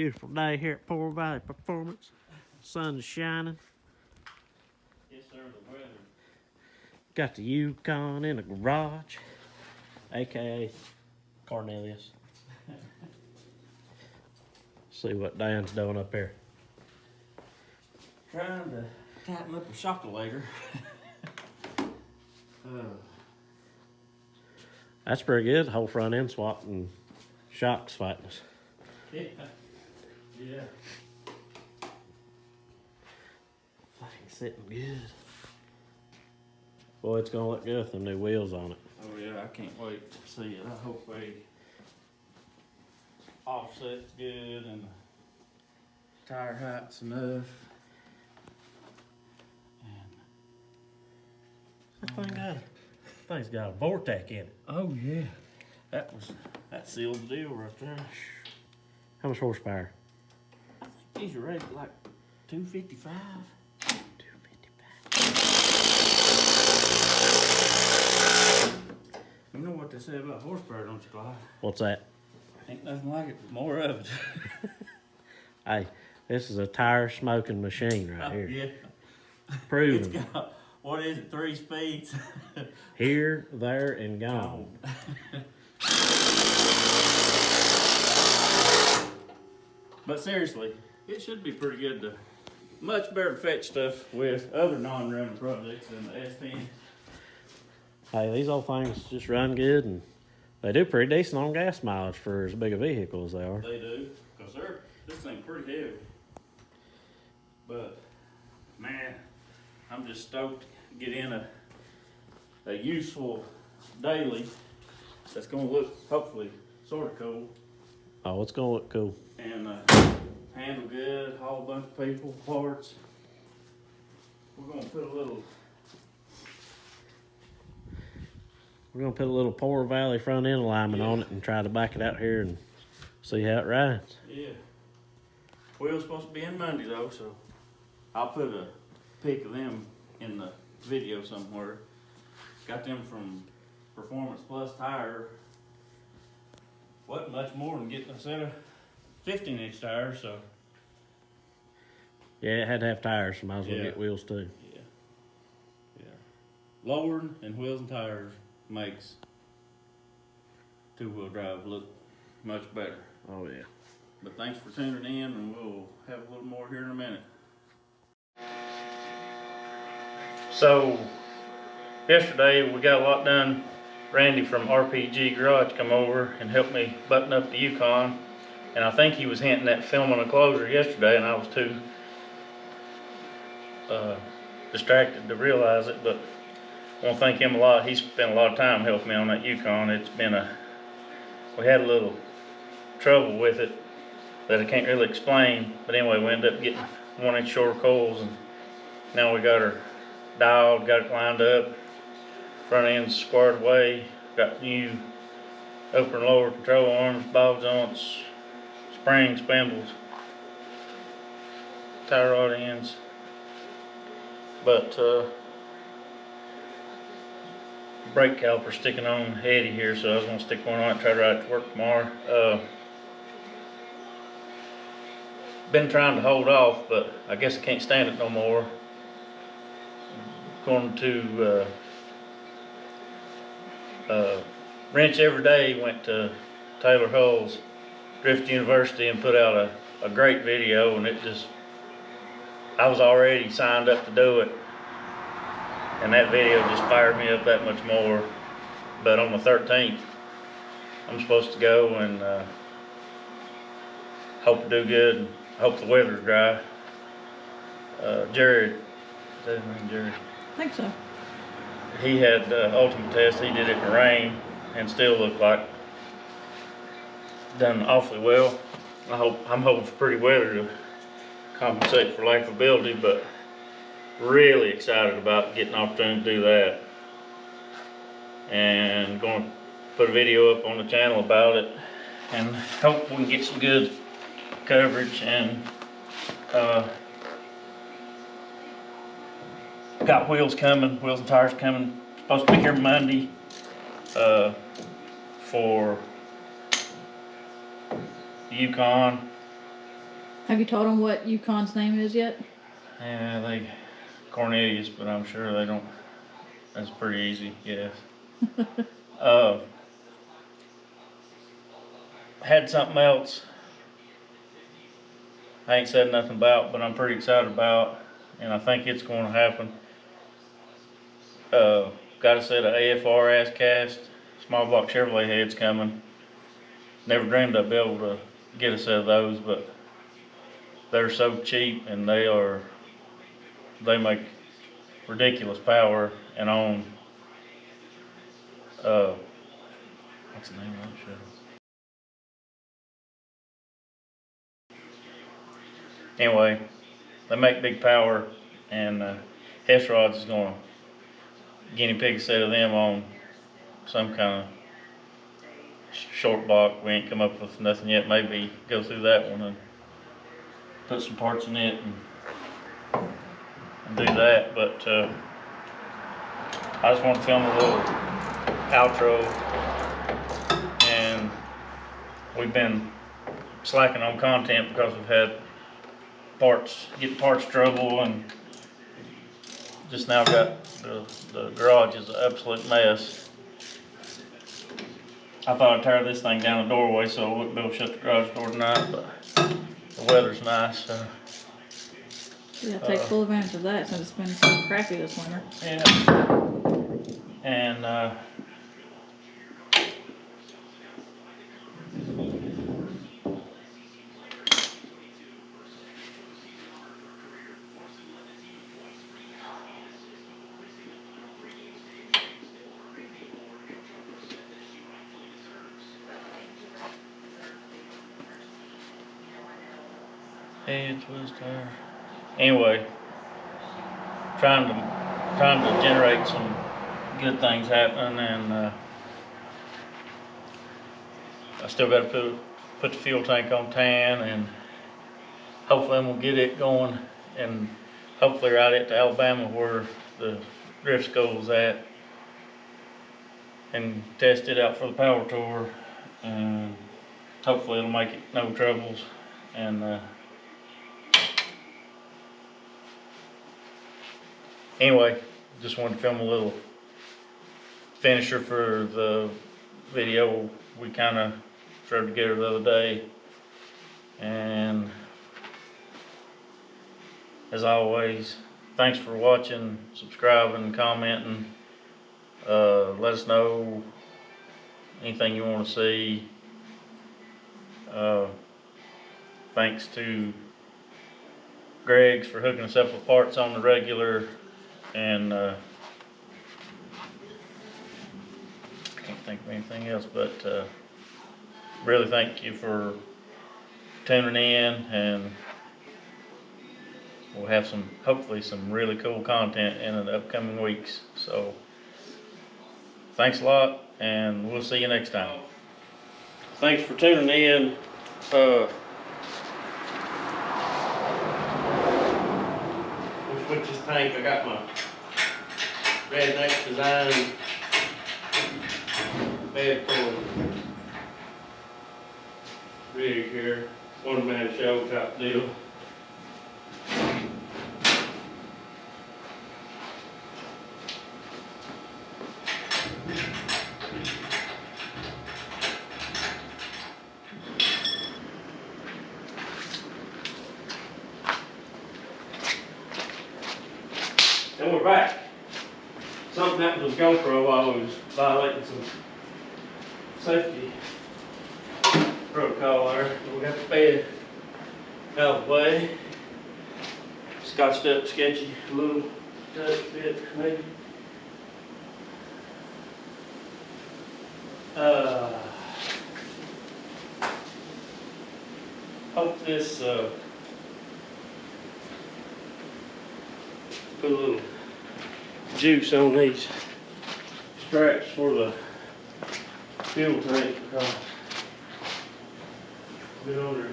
beautiful day here at Poor Valley Performance. Sun's shining. Yes, sir, the weather. Got the Yukon in the garage, aka Cornelius. See what Dan's doing up here. Trying to tighten up a shockolator. That's pretty good. Whole front end swap and shocks fighting us. Yeah. Thing's sitting good. Boy, it's gonna look good with them new wheels on it. Oh yeah, I can't wait to see it. I hope they offset's good and the tire height's enough. And Thing's got a Vortec in it. oh yeah, that sealed the deal right there. How much horsepower? I think these are rated like 255. 255. You know what they say about horsepower, don't you, Clyde? What's that? Ain't nothing like it, but more of it. Hey, this is a tire smoking machine right here. Yeah. Proven. It's got, what is it, 3 speeds? Here, there, and gone. But seriously, it should be pretty good to, much better to fetch stuff with other non-running projects than the S10. Hey, these old things just run good, and they do pretty decent on gas mileage for as big a vehicle as they are. They do, because this thing's pretty heavy. But, man, I'm just stoked to get in a useful daily that's going to look, hopefully, sort of cool. Oh, it's gonna look cool. And handle good, haul a bunch of people, parts. We're gonna put a little Poor Valley front end alignment on it and try to back it out here and see how it rides. yeah. Wheel's supposed to be in Monday though, so I'll put a pic of them in the video somewhere. Got them from Performance Plus Tire. Wasn't much more than getting a set of 15-inch tires, so. Yeah, it had to have tires, so might as well Yeah. get wheels too. Yeah. Lowering and wheels and tires makes two-wheel drive look much better. Oh yeah. But thanks for tuning in, and we'll have a little more here in a minute. So, yesterday we got a lot done. Randy from RPG Garage come over and helped me button up the Yukon. And I think he was hinting at filming a closer yesterday, and I was too distracted to realize it. But I want to thank him a lot. He spent a lot of time helping me on that Yukon. It's been we had a little trouble with it that I can't really explain. But anyway, we ended up getting 1-inch shorter coils, and now we got her dialed, got it lined up. Front end's squared away. Got new upper and lower control arms, ball joints, springs, spindles, tie rod ends. But brake caliper sticking on heady here, so I was gonna stick one on it and try to ride it to work tomorrow. Been trying to hold off, but I guess I can't stand it no more. Going to Wrench Every Day went to Taylor Hull's Drift University and put out a great video, and I was already signed up to do it, and that video just fired me up that much more. But on the 13th, I'm supposed to go and hope to do good, and hope the weather's dry. Jared, is that his name, Jared? I think so. He had ultimate test. He did it in the rain and still looked like done awfully well. I'm hoping for pretty weather to compensate for lack of ability, but really excited about getting an opportunity to do that. And going to put a video up on the channel about it, and hope we can get some good coverage. And got wheels coming, wheels and tires coming. Supposed to be here Monday for the Yukon. Have you told them what Yukon's name is yet? Yeah, they Cornelius, but I'm sure they don't. That's pretty easy, yes. Had something else I ain't said nothing about, but I'm pretty excited about, and I think it's going to happen. Got a set of AFR ass cast small block Chevrolet heads coming. Never dreamed I'd be able to get a set of those, but they're so cheap and they make ridiculous power and on what's the name of that show? Anyway, they make big power, and Hess Rods is going to guinea pig a set of them on some kind of short block. We ain't come up with nothing yet. Maybe go through that one and put some parts in it and do that. But I just want to film a little outro, and we've been slacking on content because we've had getting parts trouble, and just now got the garage is an absolute mess. I thought I'd tear this thing down the doorway so I wouldn't be able to shut the garage door tonight, but the weather's nice, so. Yeah, take full advantage of that since it's been so crappy this winter. Yeah. And head twister. Anyway, trying to generate some good things happening, and I still got to put the fuel tank on tan, and hopefully I'm gonna get it going, and hopefully ride it to Alabama where the drift school's at, and test it out for the power tour, and hopefully it'll make it no troubles. And anyway, just wanted to film a little finisher for the video we kind of threw together the other day. And as always, thanks for watching, subscribing, commenting. Let us know anything you want to see. Thanks to Greg's for hooking us up with parts on the regular, and I can't think of anything else, but really thank you for tuning in, and we'll have hopefully some really cool content in the upcoming weeks. So thanks a lot, and we'll see you next time. Thanks for tuning in. We'll switch this tank. I got my Redneck Design bed pulling rig here. One man show type deal. And we're back. Something happened with GoPro while I was violating some safety protocol there. We got the bed out of the way. Scotched up sketchy, a little touch bit maybe. Hope this put a little juice on these straps for the fuel tank, because been on there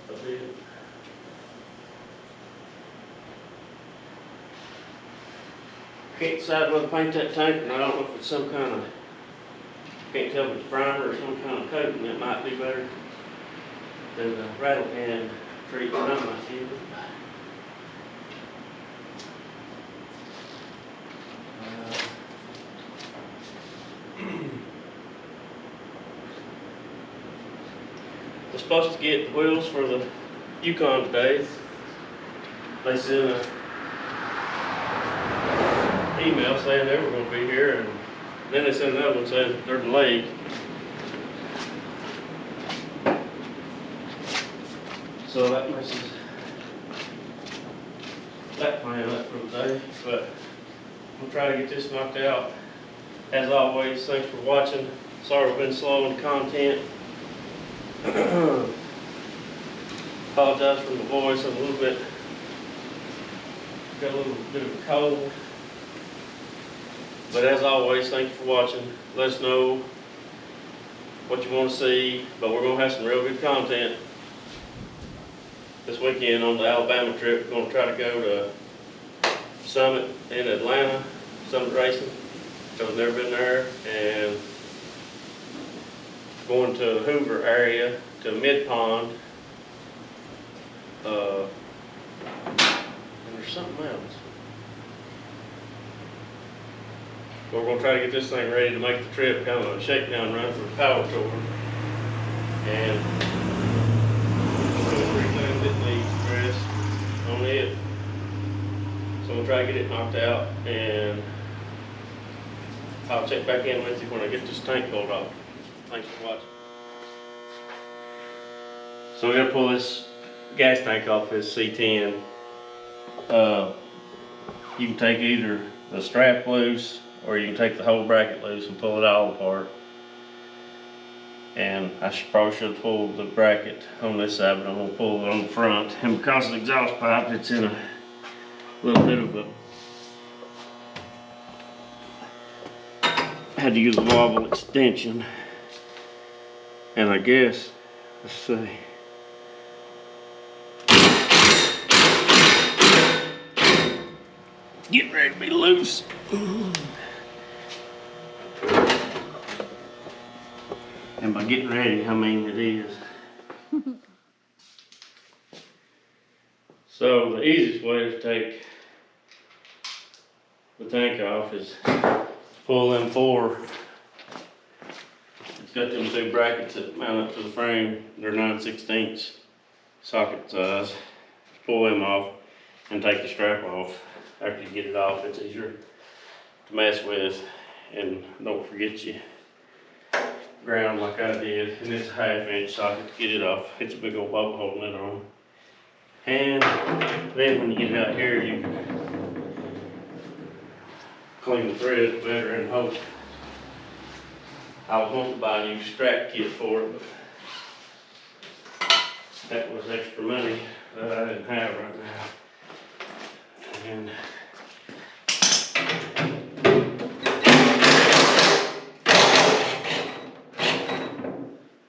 a bit. Can't decide whether to paint that tank or not. I don't know if it's some kind of, can't tell if it's primer or some kind of coating that might be better. do the rattle can treatment on my kid. We're supposed to get the wheels for the Yukon today. They sent an email saying they were going to be here, and then they sent another one saying they're delayed. So that messes that plan up for the day, but we'll try to get this knocked out. As always, thanks for watching. Sorry we've been slow in content. Apologize for the voice. I'm a little bit, got a little bit of a cold. But as always, thank you for watching. Let us know what you want to see, but we're going to have some real good content this weekend on the Alabama trip. We're going to try to go to Summit in Atlanta, Summit Racing, because I've never been there, and going to the Hoover area, to Mid Pond, and there's something else. But we're going to try to get this thing ready to make the trip, kind of a shakedown run for the power tour. And everything that needs addressed on it. So we'll try to get it knocked out, and I'll check back in with you when I get this tank pulled off. Thanks for watching. So we're gonna pull this gas tank off this C10. You can take either the strap loose, or you can take the whole bracket loose and pull it all apart. And I probably should have pulled the bracket on this side, but I'm gonna pull it on the front. And because of the exhaust pipe, it's in a little bit of a, had to use a wobble extension. And I guess, let's see. Getting ready to be loose. And by getting ready, I mean it is. So the easiest way to take the tank off is pull them four. It's got them two brackets that mount up to the frame. They're 9/16 socket size. Pull them off and take the strap off. After you get it off, it's easier to mess with. And don't forget you ground like I did. And it's a 1/2 inch socket to get it off. It's a big old bolt holding it on. And then when you get it out here, you can clean the threads better and hope. I was wanting to buy a new strap kit for it, but that was extra money that I didn't have right now. And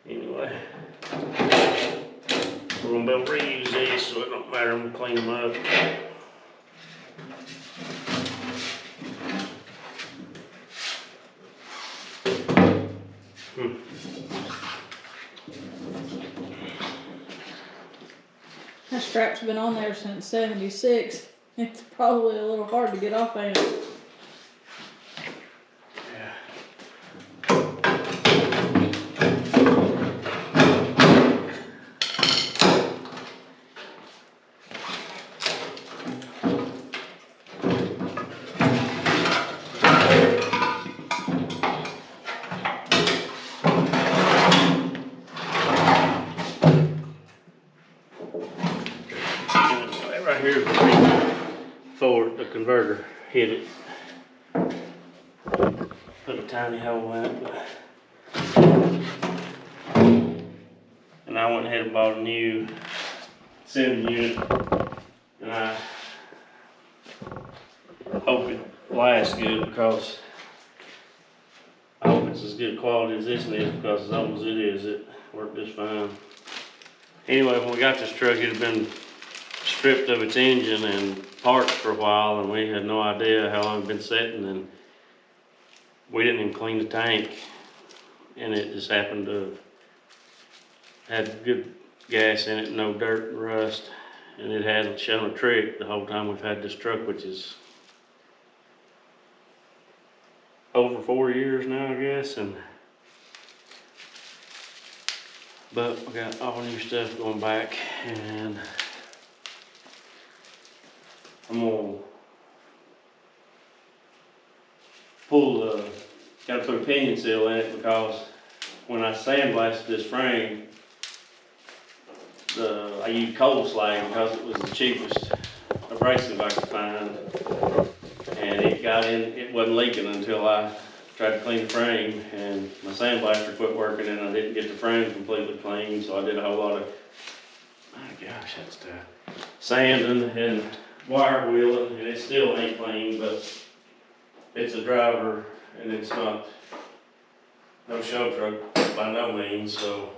anyway, we're gonna be able to reuse these, so it don't matter. I'm gonna clean them up. That strap's been on there since '76. It's probably a little hard to get off, ain't it? Right here is the Ford, the converter hit it. Put a tiny hole in it. And I went ahead and bought a new 7 unit. And I hope it lasts good, because I hope it's as good quality as this is, because as old as it is, it worked just fine. Anyway, when we got this truck, it had been stripped of its engine and parts for a while, and we had no idea how long it had been sitting, and we didn't even clean the tank, and it just happened to have had good gas in it, no dirt and rust. And it hasn't shown a trick the whole time we've had this truck, which is over 4 years now, I guess. But we got all new stuff going back, and I'm gonna gotta put a pinion seal in it, because when I sandblasted this frame, I used cold slag because it was the cheapest abrasive I could find. And it wasn't leaking until I tried to clean the frame, and my sandblaster quit working, and I didn't get the frame completely clean, so I did a whole lot of, my gosh, that's tough, sanding and wire wheeling, and it still ain't clean, but it's a driver, and it's not no show truck by no means, so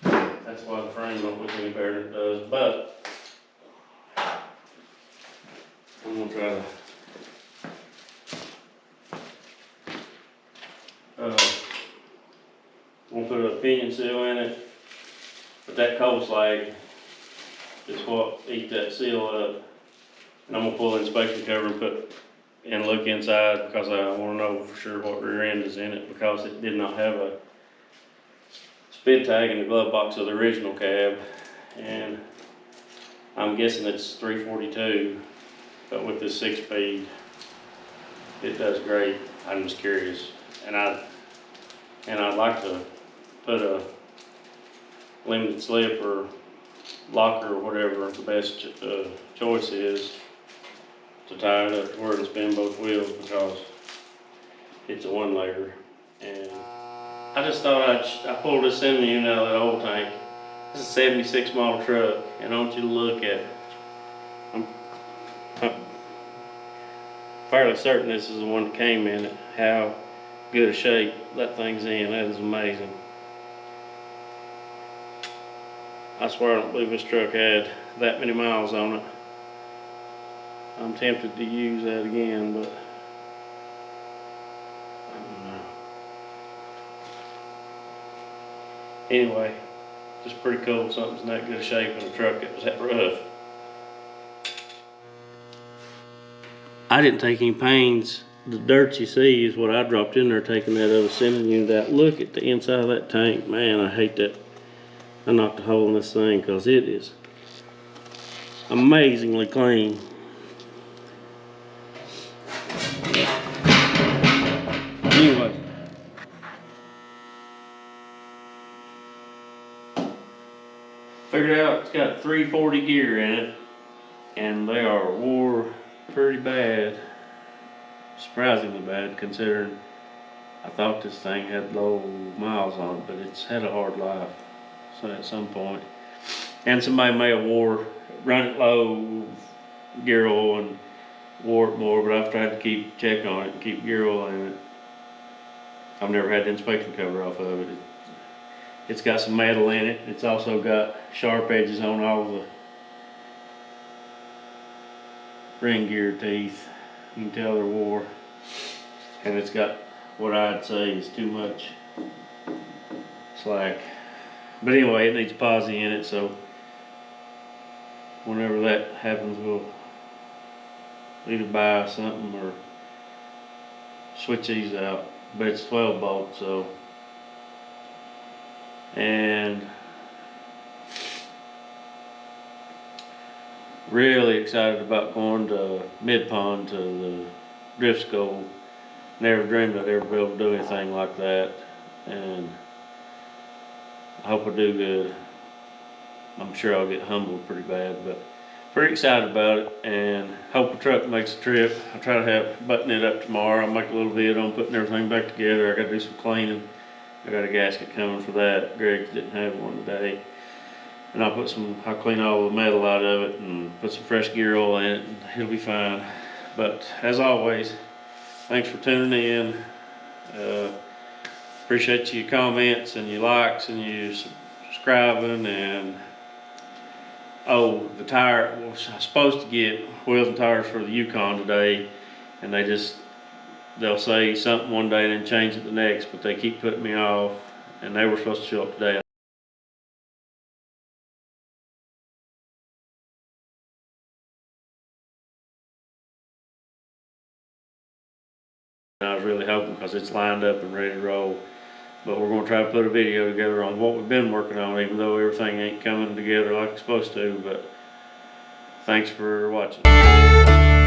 that's why the frame don't look any better than it does. But I'm gonna try to I'm gonna put a pinion seal in it, but that cold slag is what eat that seal up. And I'm gonna pull the inspection cover and look inside, because I wanna know for sure what rear end is in it, because it did not have a spid tag in the glove box of the original cab. And I'm guessing it's 342, but with this 6-speed, it does great. I'm just curious, and I'd like to put a limited slip or locker or whatever the best choice is to tie it up to where it'll spin both wheels, because it's a 1-layer. And I just thought I pulled this engine unit out of that old tank. This is a 76 model truck, and I want you to look at it. I'm fairly certain this is the one that came in it. How good a shape that thing's in, that is amazing. I swear I don't believe this truck had that many miles on it. I'm tempted to use that again, but I don't know. Anyway, just pretty cool, something's in that good a shape in a truck that was that rough. I didn't take any pains. The dirt you see is what I dropped in there taking that other sending unit out. Look at the inside of that tank. Man, I hate that. I knocked a hole in this thing, because it is amazingly clean. Anyway. Figured out it's got 340 gear in it, and they are wore pretty bad. Surprisingly bad, considering I thought this thing had low miles on it, but it's had a hard life. So at some point, and somebody may have run it low gear oil and wore it more, but I've tried to keep check on it and keep gear oil in it. I've never had the inspection cover off of it. It's got some metal in it. It's also got sharp edges on all the ring gear teeth. You can tell they're wore. And it's got what I'd say is too much slack. But anyway, it needs a posi in it, so whenever that happens, we'll either buy something or switch these out. But it's 12 volt, so. And really excited about going to Mid-Pond to the drift school. Never dreamed I'd ever be able to do anything like that, and I hope I do good. I'm sure I'll get humbled pretty bad, but pretty excited about it, and hope the truck makes the trip. I'll try to button it up tomorrow. I'll make a little video on putting everything back together. I gotta do some cleaning. I got a gasket coming for that. Greg didn't have one today. And I'll clean all the metal out of it and put some fresh gear oil in it, and it'll be fine. But as always, thanks for tuning in. Appreciate your comments and your likes and your subscribing. And the tire, I was supposed to get wheels and tires for the Yukon today, and they'll say something one day and then change it the next, but they keep putting me off, and they were supposed to show up today. was really hoping, cause it's lined up and ready to roll. But we're gonna try to put a video together on what we've been working on, even though everything ain't coming together like it's supposed to, but thanks for watching.